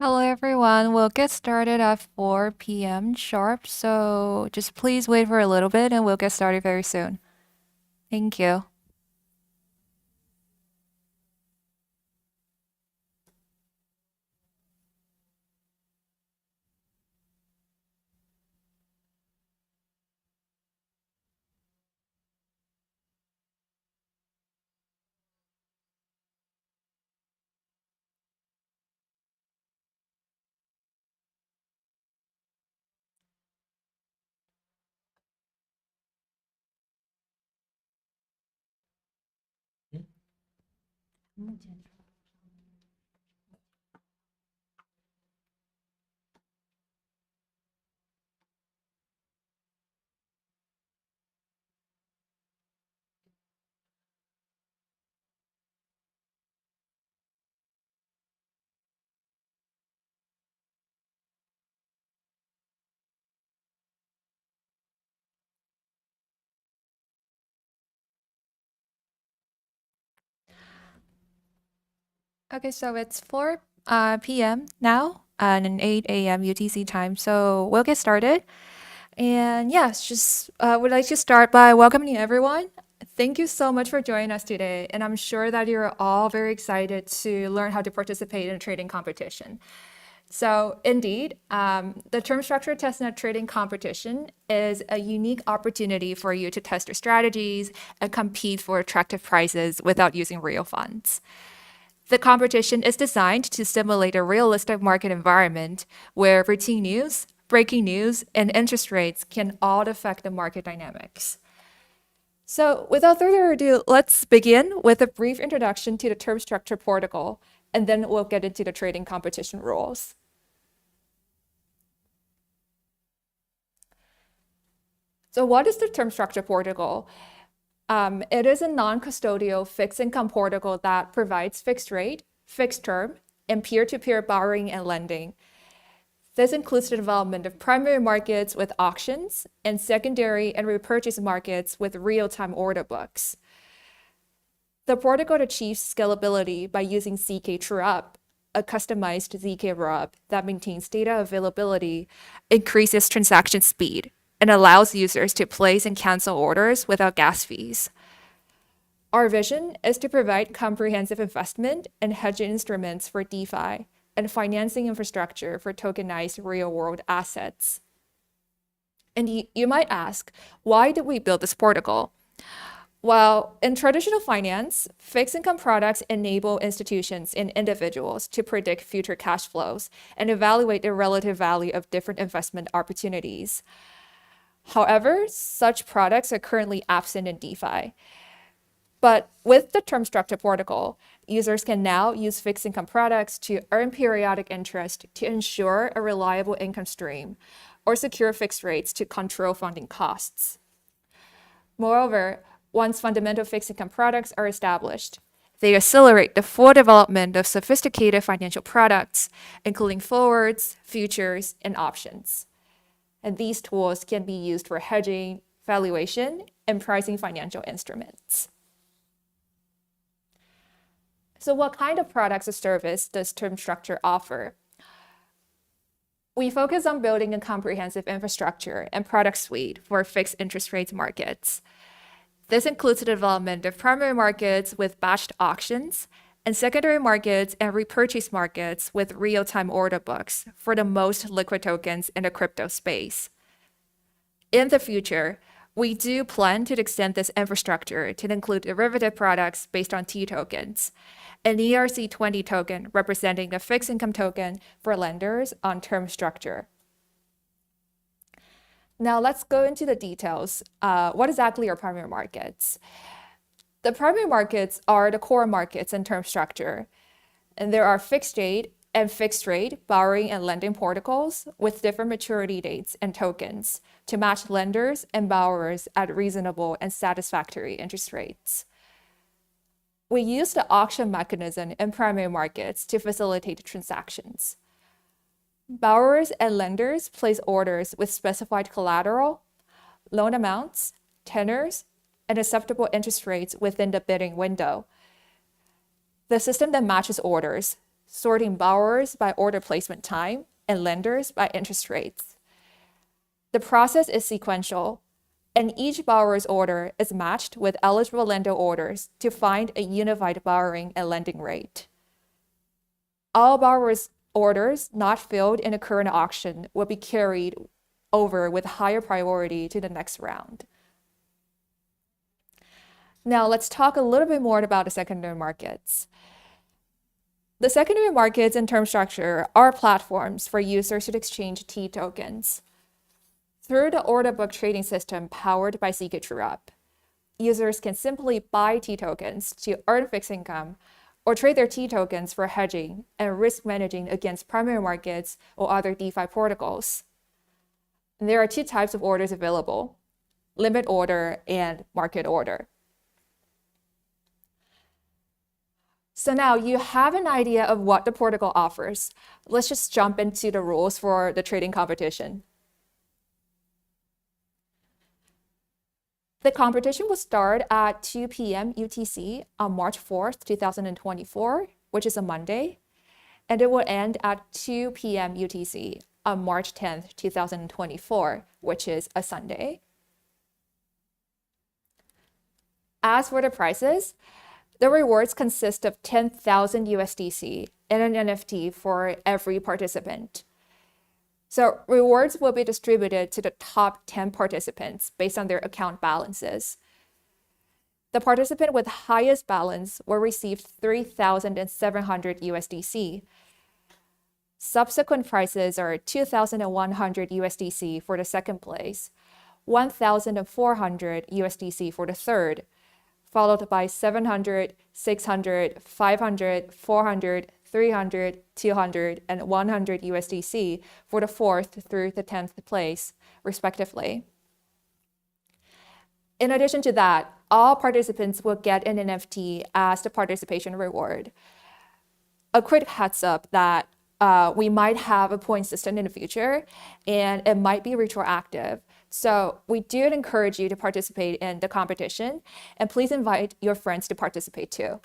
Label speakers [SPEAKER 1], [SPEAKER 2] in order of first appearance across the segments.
[SPEAKER 1] Hello everyone. We'll get started at 4 p.m. sharp, so just please wait for a little bit and we'll get started very soon. Thank you. Okay, so it's 4 p.m. now and 8 a.m. UTC time, so we'll get started. And yes, just would like to start by welcoming everyone. Thank you so much for joining us today, and I'm sure that you're all very excited to learn how to participate in a trading competition. So indeed, the term structure testnet trading competition is a unique opportunity for you to test your strategies and compete for attractive prizes without using real funds. The competition is designed to simulate a realistic market environment where routine news, breaking news, and interest rates can all affect the market dynamics. So without further ado, let's begin with a brief introduction to the term structure protocol, and then we'll get into the trading competition rules. So what is the term structure protocol? It is a non-custodial fixed income protocol that provides fixed rate, fixed term, and peer-to-peer borrowing and lending. This includes the development of primary markets with auctions and secondary and repurchase markets with real-time order books. The protocol achieves scalability by using ZK True-Up, a customized ZK Rollup that maintains data availability, increases transaction speed, and allows users to place and cancel orders without gas fees. Our vision is to provide comprehensive investment and hedging instruments for DeFi and financing infrastructure for tokenized real-world assets. And you might ask, why did we build this protocol? Well, in traditional finance, fixed income products enable institutions and individuals to predict future cash flows and evaluate the relative value of different investment opportunities. However, such products are currently absent in DeFi. But with the term structure protocol, users can now use fixed income products to earn periodic interest to ensure a reliable income stream or secure fixed rates to control funding costs. Moreover, once fundamental fixed income products are established, they accelerate the full development of sophisticated financial products, including forwards, futures, and options. And these tools can be used for hedging, valuation, and pricing financial instruments. So what kind of products or service does term structure offer? We focus on building a comprehensive infrastructure and product suite for fixed interest rates markets. This includes the development of primary markets with batched auctions and secondary markets and repurchase markets with real-time order books for the most liquid tokens in the crypto space. In the future, we do plan to extend this infrastructure to include derivative products based on T tokens, an ERC20 token representing the fixed income token for lenders on term structure. Now let's go into the details. What exactly are primary markets? The primary markets are the core markets in term structure, and there are fixed rate and fixed rate borrowing and lending protocols with different maturity dates and tokens to match lenders and borrowers at reasonable and satisfactory interest rates. We use the auction mechanism in primary markets to facilitate transactions. Borrowers and lenders place orders with specified collateral, loan amounts, tenors, and acceptable interest rates within the bidding window. The system then matches orders, sorting borrowers by order placement time and lenders by interest rates. The process is sequential, and each borrower's order is matched with eligible lender orders to find a unified borrowing and lending rate. All borrowers' orders not filled in a current auction will be carried over with higher priority to the next round. Now let's talk a little bit more about the secondary markets. The secondary markets and term structure are platforms for users to exchange T tokens. Through the order book trading system powered by CK TrueUp, users can simply buy T tokens to earn fixed income or trade their T tokens for hedging and risk managing against primary markets or other DeFi protocols. And there are two types of orders available: limit order and market order. So now you have an idea of what the protocol offers. Let's just jump into the rules for the trading competition. The competition will start at 2 p.m. UTC on March 4th, 2024, which is a Monday, and it will end at 2 p.m. UTC on March 10th, 2024, which is a Sunday. As for the prices, the rewards consist of 10,000 USDC and an NFT for every participant. So rewards will be distributed to the top 10 participants based on their account balances. The participant with highest balance will receive 3,700 USDC. Subsequent prices are 2,100 USDC for the second place, 1,400 USDC for the third, followed by 700, 600, 500, 400, 300, 200, and 100 USDC for the 4th through the 10th place, respectively. In addition to that, all participants will get an NFT as the participation reward. A quick heads up that we might have a point system in the future, and it might be retroactive. So we do encourage you to participate in the competition, and please invite your friends to participate too.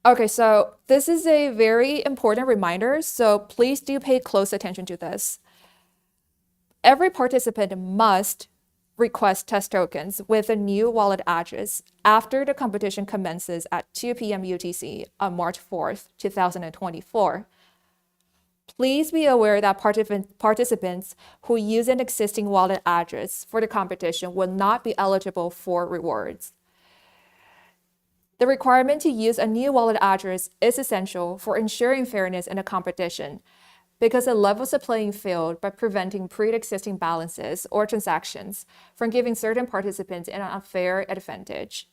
[SPEAKER 1] Okay, so this is a very important reminder, so please do pay close attention to this. Every participant must request test tokens with a new wallet address after the competition commences at 2 p.m. UTC on March 4th, 2024. Please be aware that participants who use an existing wallet address for the competition will not be eligible for rewards. The requirement to use a new wallet address is essential for ensuring fairness in a competition because it levels the playing field by preventing pre-existing balances or transactions from giving certain participants an unfair advantage.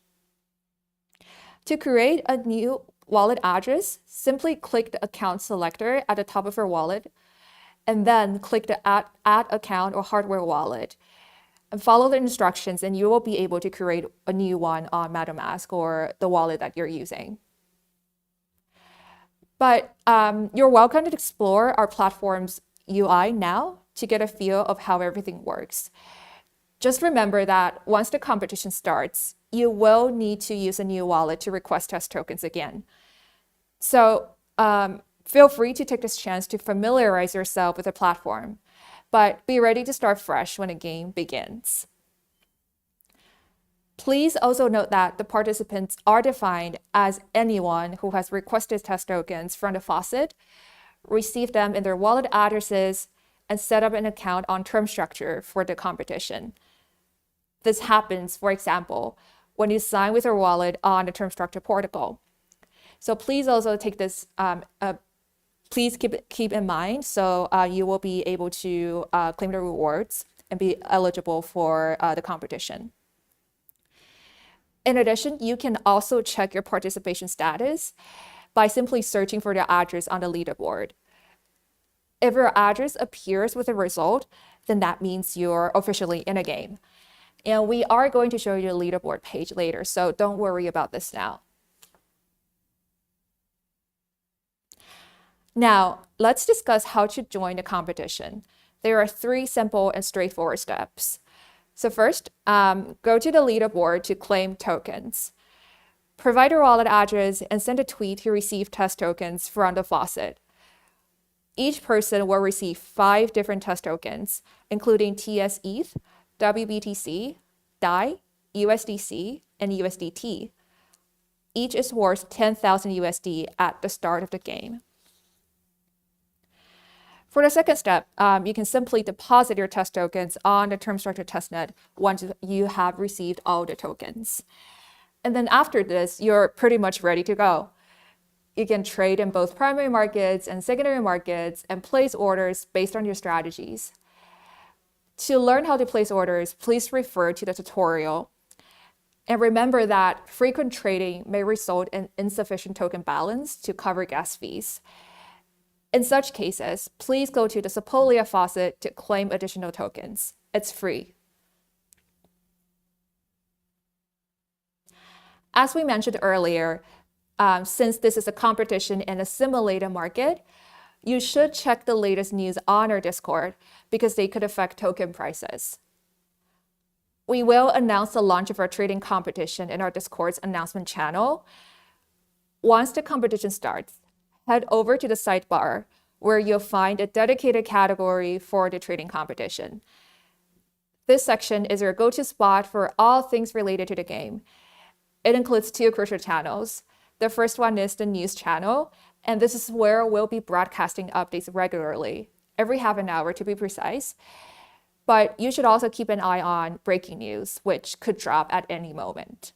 [SPEAKER 1] To create a new wallet address, simply click the account selector at the top of your wallet and then click the add account or hardware wallet. And follow the instructions and you will be able to create a new one on MetaMask or the wallet that you're using. But you're welcome to explore our platform's UI now to get a feel of how everything works. Just remember that once the competition starts, you will need to use a new wallet to request test tokens again. So feel free to take this chance to familiarize yourself with the platform, but be ready to start fresh when the game begins. Please also note that the participants are defined as anyone who has requested test tokens from the faucet, received them in their wallet addresses, and set up an account on term structure for the competition. This happens, for example, when you sign with your wallet on the term structure protocol. So please also take this, please keep in mind so you will be able to claim the rewards and be eligible for the competition. In addition, you can also check your participation status by simply searching for the address on the leaderboard. If your address appears with a result, then that means you're officially in a game. And we are going to show you the leaderboard page later, so don't worry about this now. Now, let's discuss how to join the competition. There are 3 simple and straightforward steps. So first, go to the leaderboard to claim tokens. Provide your wallet address and send a tweet to receive test tokens from the faucet. Each person will receive 5 different test tokens, including TS-ETH, WBTC, DAI, USDC, and USDT. Each is worth 10,000 USD at the start of the game. For the second step, you can simply deposit your test tokens on the term structure testnet once you have received all the tokens. And then after this, you're pretty much ready to go. You can trade in both primary markets and secondary markets and place orders based on your strategies. To learn how to place orders, please refer to the tutorial. And remember that frequent trading may result in insufficient token balance to cover gas fees. In such cases, please go to the Sepolia faucet to claim additional tokens. It's free. As we mentioned earlier, since this is a competition in a simulated market, you should check the latest news on our Discord because they could affect token prices. We will announce the launch of our trading competition in our Discord's announcement channel. Once the competition starts, head over to the sidebar where you'll find a dedicated category for the trading competition. This section is your go-to spot for all things related to the game. It includes 2 crucial channels. The first one is the news channel, and this is where we'll be broadcasting updates regularly, every half an hour to be precise. But you should also keep an eye on breaking news, which could drop at any moment.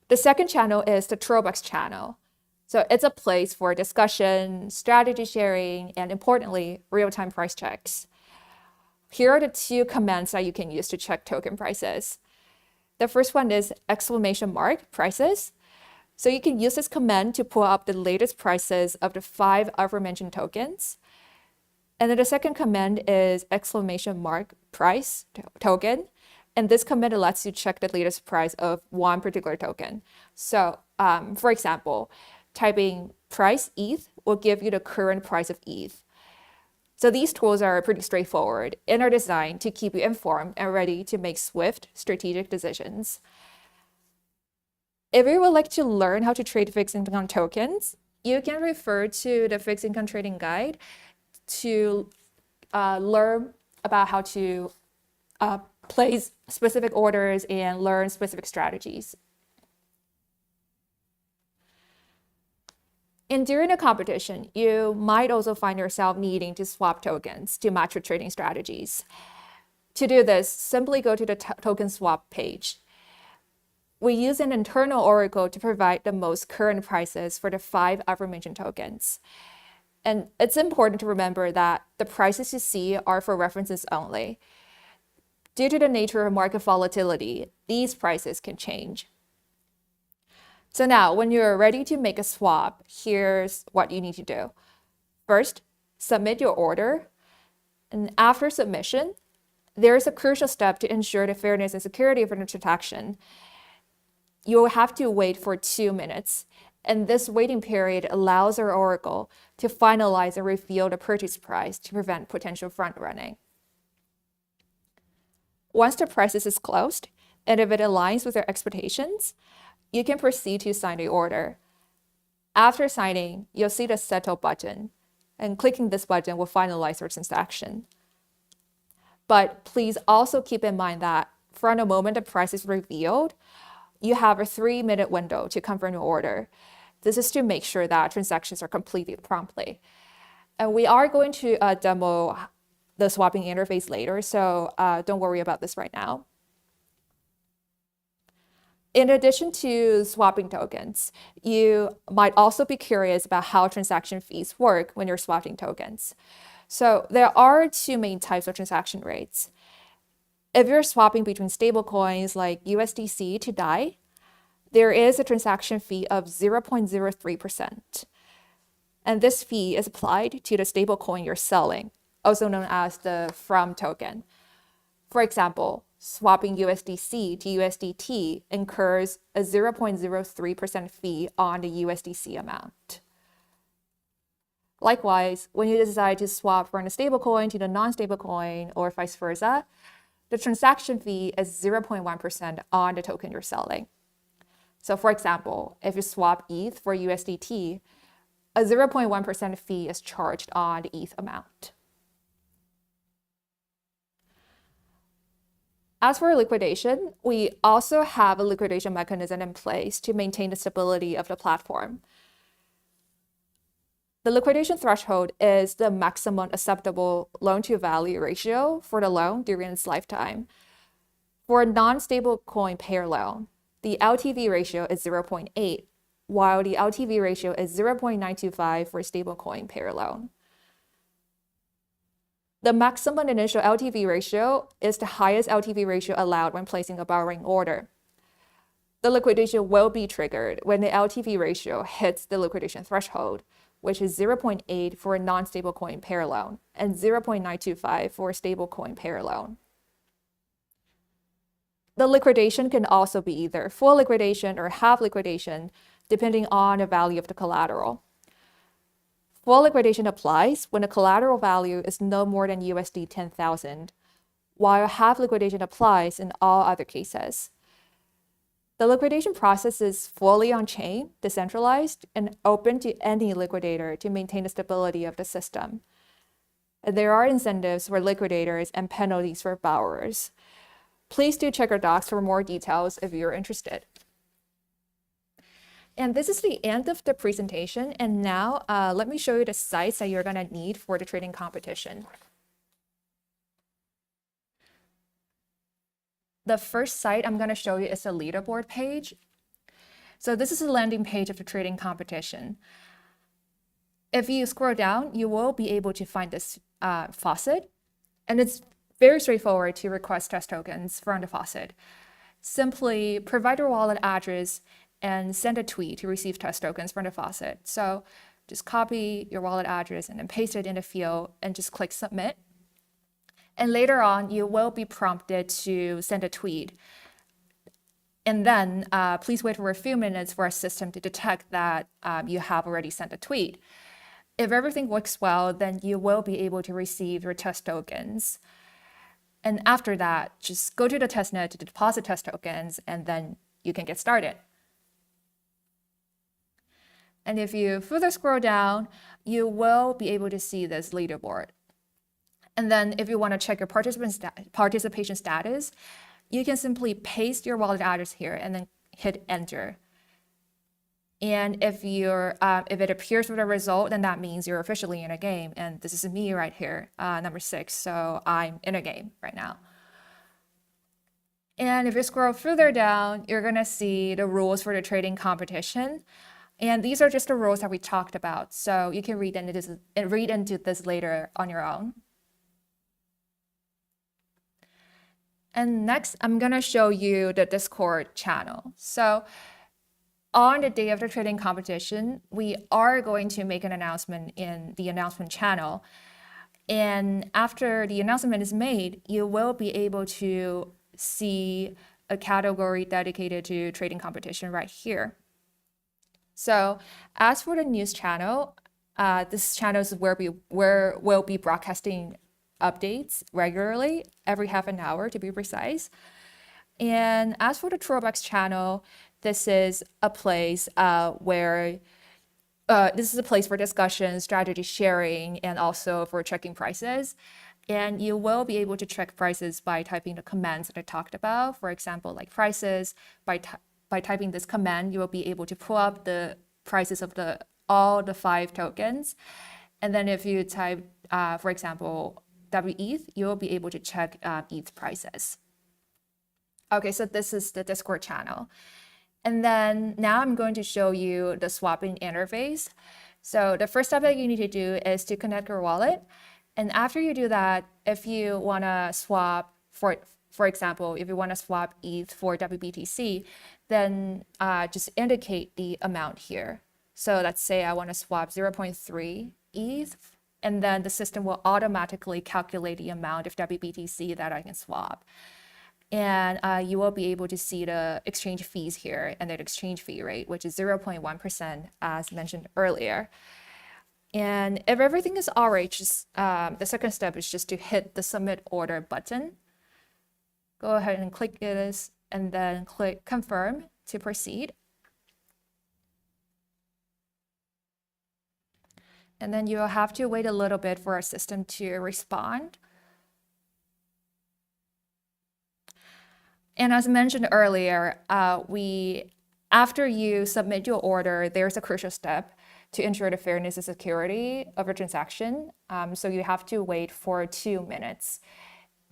[SPEAKER 1] The second channel is the Throwbacks channel. So it's a place for discussion, strategy sharing, and importantly, real-time price checks. Here are the 2 commands that you can use to check token prices. The first one is !prices. So you can use this command to pull up the latest prices of the 5 aforementioned tokens. And then the second command is !price token. And this command lets you check the latest price of one particular token. So for example, typing price ETH will give you the current price of ETH. So these tools are pretty straightforward and are designed to keep you informed and ready to make swift, strategic decisions. If you would like to learn how to trade fixed income tokens, you can refer to the Fixed Income Trading Guide to learn about how to place specific orders and learn specific strategies. And during a competition, you might also find yourself needing to swap tokens to match your trading strategies. To do this, simply go to the token swap page. We use an internal oracle to provide the most current prices for the 5 aforementioned tokens. And it's important to remember that the prices you see are for references only. Due to the nature of market volatility, these prices can change. So now, when you're ready to make a swap, here's what you need to do. First, submit your order. And after submission, there is a crucial step to ensure the fairness and security of the transaction. You'll have to wait for 2 minutes. And this waiting period allows our oracle to finalize and reveal the purchase price to prevent potential front running. Once the prices is closed, and if it aligns with your expectations, you can proceed to sign the order. After signing, you'll see the Settle button, and clicking this button will finalize your transaction. But please also keep in mind that from the moment the price is revealed, you have a 3-minute window to confirm your order. This is to make sure that transactions are completed promptly. And we are going to demo the swapping interface later, so don't worry about this right now. In addition to swapping tokens, you might also be curious about how transaction fees work when you're swapping tokens. So there are 2 main types of transaction rates. If you're swapping between stablecoins like USDC to DAI, there is a transaction fee of 0.03%. And this fee is applied to the stablecoin you're selling, also known as the from token. For example, swapping USDC to USDT incurs a 0.03% fee on the USDC amount. Likewise, when you decide to swap from a stablecoin to the non-stablecoin or vice versa, the transaction fee is 0.1% on the token you're selling. So for example, if you swap ETH for USDT, a 0.1% fee is charged on the ETH amount. As for liquidation, we also have a liquidation mechanism in place to maintain the stability of the platform. The liquidation threshold is the maximum acceptable loan-to-value ratio for the loan during its lifetime. For a non-stable coin pair loan, the LTV ratio is 0.8, while the LTV ratio is 0.925 for a stablecoin pair loan. The maximum initial LTV ratio is the highest LTV ratio allowed when placing a borrowing order. The liquidation will be triggered when the LTV ratio hits the liquidation threshold, which is 0.8 for a non-stablecoin pair loan and 0.925 for a stablecoin pair loan. The liquidation can also be either full liquidation or half liquidation, depending on the value of the collateral. Full liquidation applies when the collateral value is no more than USD 10,000, while half liquidation applies in all other cases. The liquidation process is fully on-chain, decentralized, and open to any liquidator to maintain the stability of the system. There are incentives for liquidators and penalties for borrowers. Please do check our docs for more details if you're interested. And this is the end of the presentation. And now let me show you the sites that you're going to need for the trading competition. The first site I'm going to show you is a leaderboard page. So this is a landing page of the trading competition. If you scroll down, you will be able to find this faucet. And it's very straightforward to request test tokens from the faucet. Simply provide your wallet address and send a tweet to receive test tokens from the faucet. So just copy your wallet address and then paste it in the field and just click submit. And later on, you will be prompted to send a tweet. And then please wait for a few minutes for our system to detect that you have already sent a tweet. If everything works well, then you will be able to receive your test tokens. And after that, just go to the testnet to deposit test tokens, and then you can get started. And if you further scroll down, you will be able to see this leaderboard. And then if you want to check your participation status, you can simply paste your wallet address here and then hit enter. And if it appears with a result, then that means you're officially in a game. And this is me right here, number 6. So I'm in a game right now. And if you scroll further down, you're going to see the rules for the trading competition. And these are just the rules that we talked about. So you can read into this later on your own. And next, I'm going to show you the Discord channel. So on the day of the trading competition, we are going to make an announcement in the announcement channel. And after the announcement is made, you will be able to see a category dedicated to trading competition right here. So as for the news channel, this channel is where we'll be broadcasting updates regularly, every half an hour to be precise. And as for the Throwbacks channel, this is a place for discussion, strategy sharing, and also for checking prices. And you will be able to check prices by typing the commands that I talked about. For example, like prices, by typing this command, you will be able to pull up the prices of all the 5 tokens. And then if you type, for example, WETH, you will be able to check ETH prices. Okay, so this is the Discord channel. And then now I'm going to show you the swapping interface. So the first step that you need to do is to connect your wallet. And after you do that, if you want to swap, for example, if you want to swap ETH for WBTC, then just indicate the amount here. So let's say I want to swap 0.3 ETH, and then the system will automatically calculate the amount of WBTC that I can swap. And you will be able to see the exchange fees here and the exchange fee rate, which is 0.1%, as mentioned earlier. And if everything is all right, just the second step is just to hit the submit order button. Go ahead and click this and then click confirm to proceed. And then you'll have to wait a little bit for our system to respond. And as mentioned earlier, after you submit your order, there's a crucial step to ensure the fairness and security of your transaction. So you have to wait for 2 minutes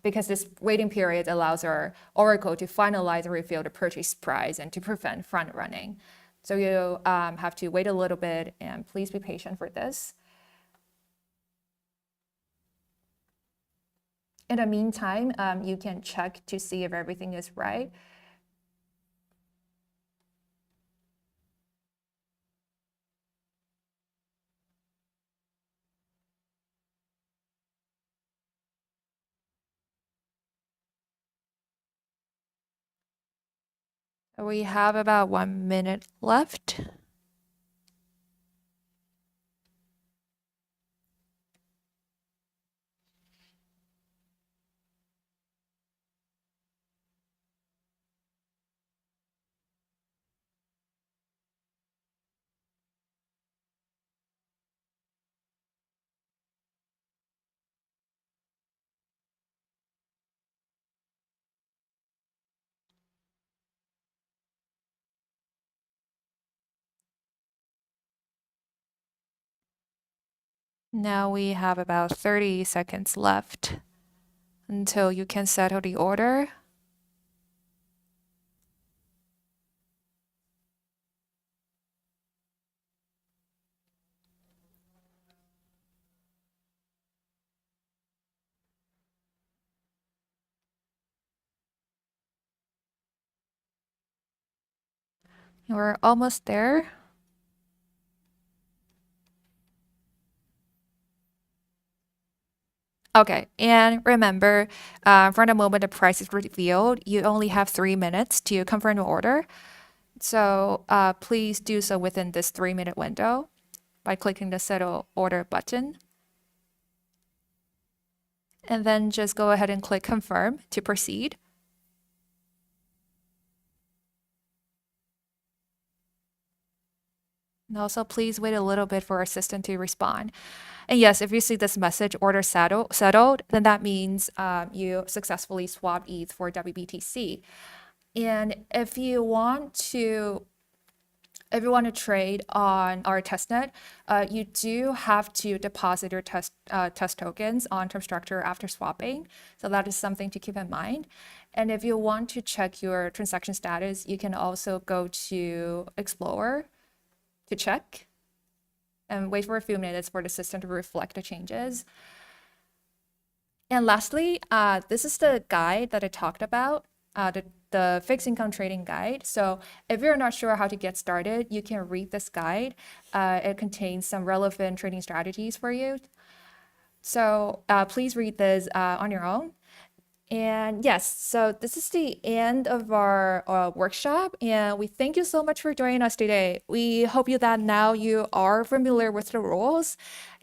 [SPEAKER 1] because this waiting period allows our Oracle to finalize and reveal the purchase price and to prevent front running. So you have to wait a little bit, and please be patient for this. In the meantime, you can check to see if everything is right. We have about 1 minute left. Now we have about 30 seconds left until you can settle the order. We're almost there. Okay, and remember, from the moment the price is revealed, you only have 3 minutes to confirm the order. So please do so within this 3-minute window by clicking the Settle Order button. And then just go ahead and click Confirm to proceed. And also, please wait a little bit for our system to respond. And yes, if you see this message, order settled, then that means you successfully swapped ETH for WBTC. And if you want to trade on our testnet, you do have to deposit your test tokens on term structure after swapping. So that is something to keep in mind. And if you want to check your transaction status, you can also go to Explorer to check and wait for a few minutes for the system to reflect the changes. And lastly, this is the guide that I talked about, the fixed income trading guide. So if you're not sure how to get started, you can read this guide. It contains some relevant trading strategies for you. So please read this on your own. And yes, so this is the end of our workshop, and we thank you so much for joining us today. We hope that now you are familiar with the rules,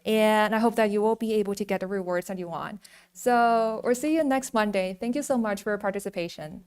[SPEAKER 1] and I hope that you will be able to get the rewards that you want. So we'll see you next Monday. Thank you so much for your participation.